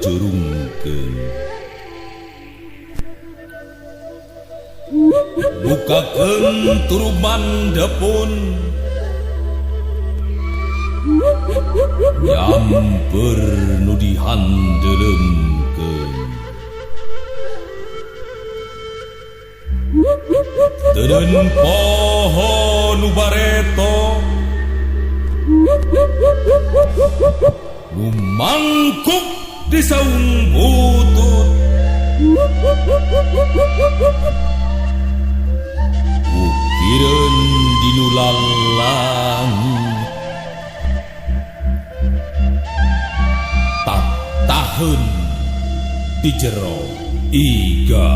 jerungkeun. Bukakeun turuban depun, nyamper nu dihandeuleumkeun. Teudeun poho nu bareto, nu mangkuk di saung butut. Ukireun dinu langit, tak taheun di jero iga.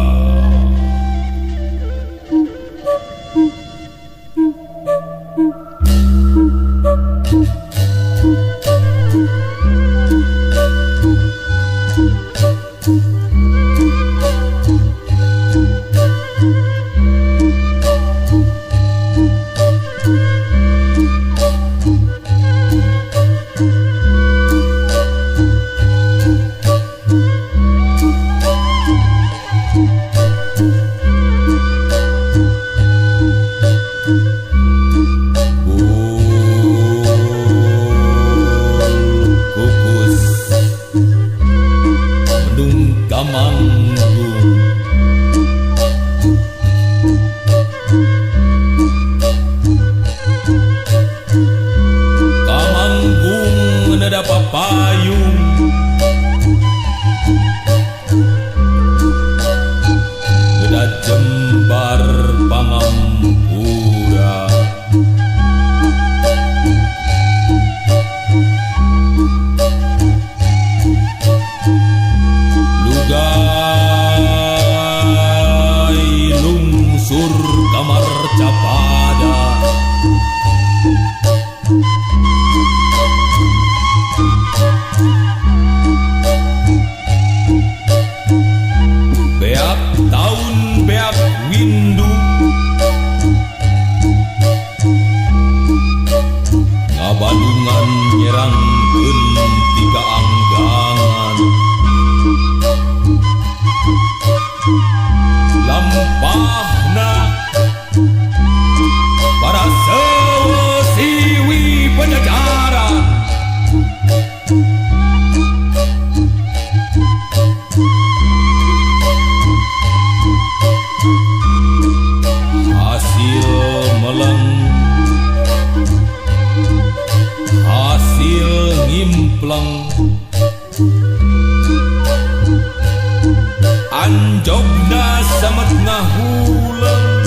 Anjogna samet ngahuleung,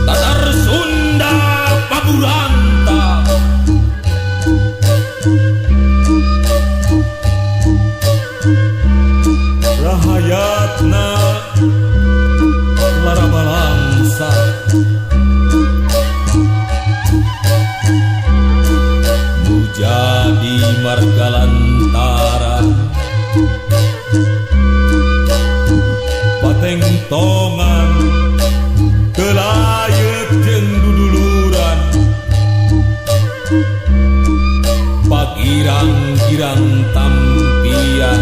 Tatar Sunda paburanta. Rahayatna lara balangsa, nu jadi marga lantaran. Pateng tongan kelayet jeung duduluran, pagirang-girang tampian.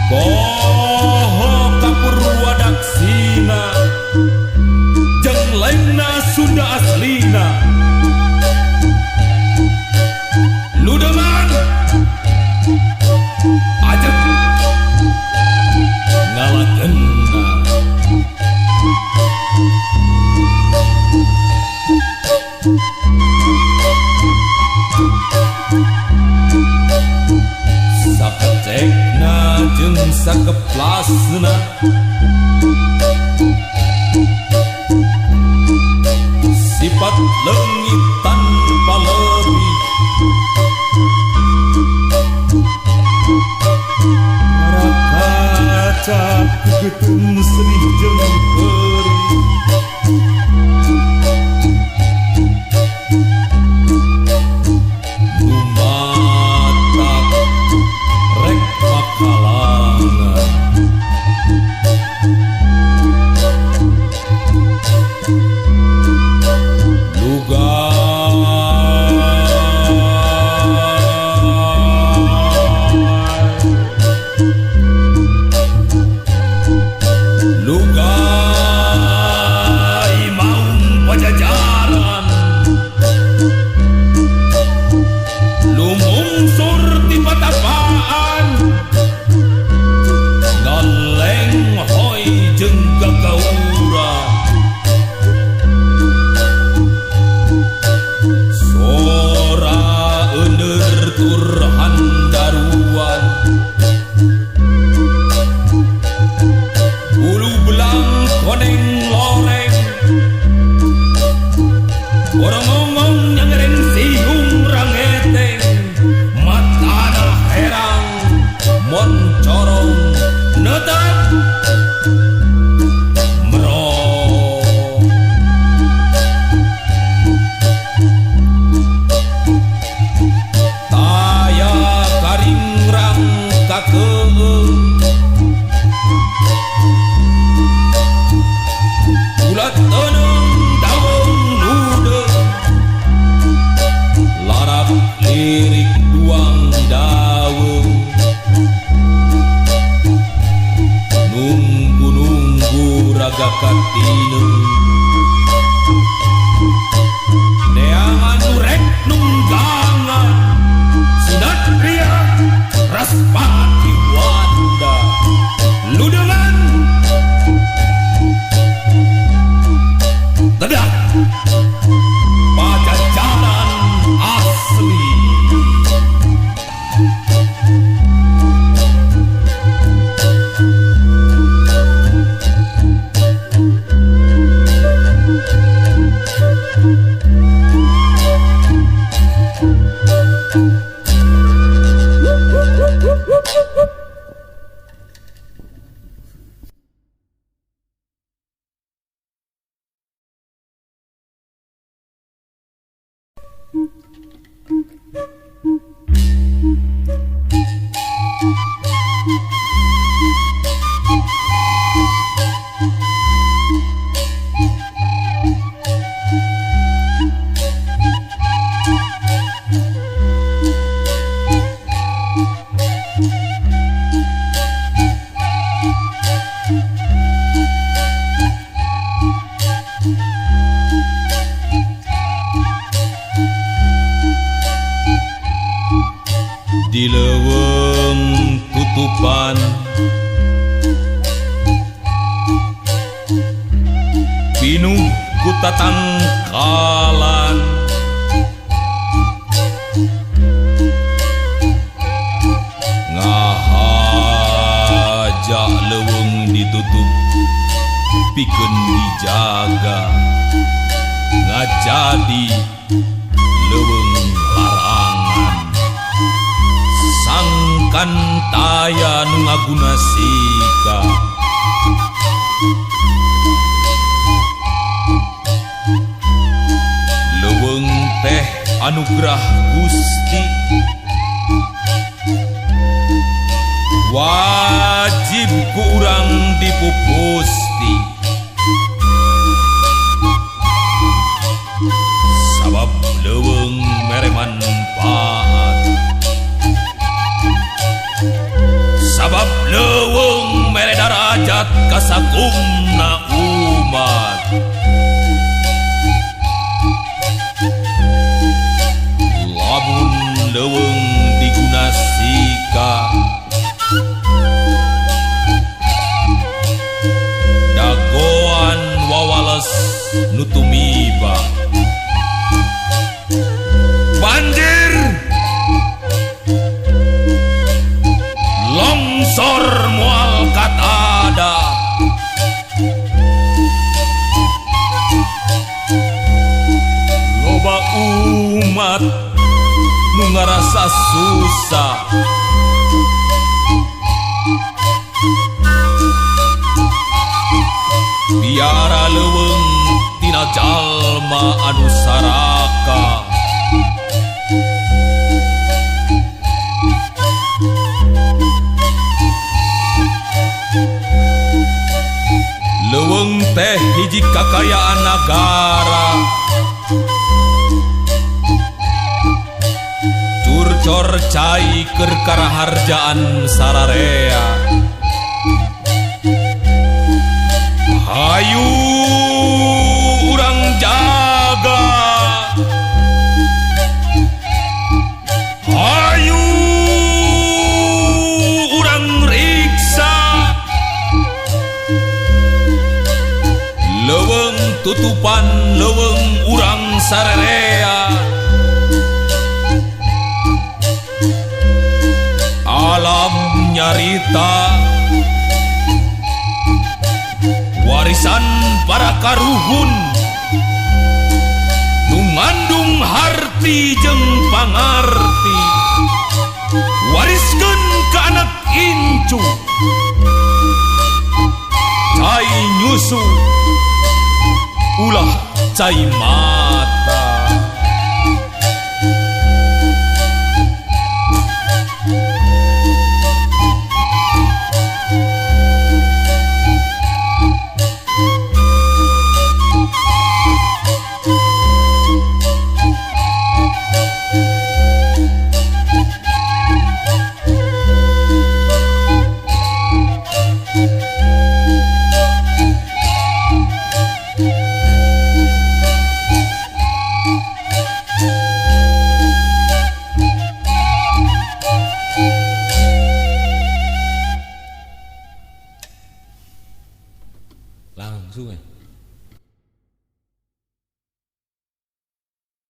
Poho kapurwadaksina jeung lainna Sunda aslina. Ludeman ajeg ngalakeunna. Sakecekna jeung sakeplasna, sifat leungit tanpa lebih. Rakaca kegeutun sedih jeung perih, numatak rek makalangan. ngomong nyengering siung rangeteng matana herang moncorong netat mero taya karingrang kakeung ulat tenung daung lude larak lirik duang daung nunggu-nunggu raga katinu neangan urek nunggangan sinatria raspati wanda ludengan tedak pajajaran asli di leuweung tutupan pinuh ku tatangkalan ngahaja leuweung ditutup pikeun dijaga ngajadi leuweung larangan sangkan taya nu ngaguna sika leuweung teh anugerah Gusti wajib ku urang dipupusti sabab leuweung mere manfaat sabab leuweung mere darajat kasakumna umat lamun leuweung diguna sika dagoan wawales nutumiba banjir longsor moal katada loba umat nu ngarasa susah biara leuweung tina jalma anu saraka leuweung teh hiji kakayaan nagara curcor cai keur karaharjaan sararea hayu urang jaga hayu urang riksa leuweung tutupan leuweung urang sararea alam nyarita warisan para karuhun nu ngandung Sakti jeung pangarti wariskeun ka anak incu cai nyusu ulah cai mata. Langsung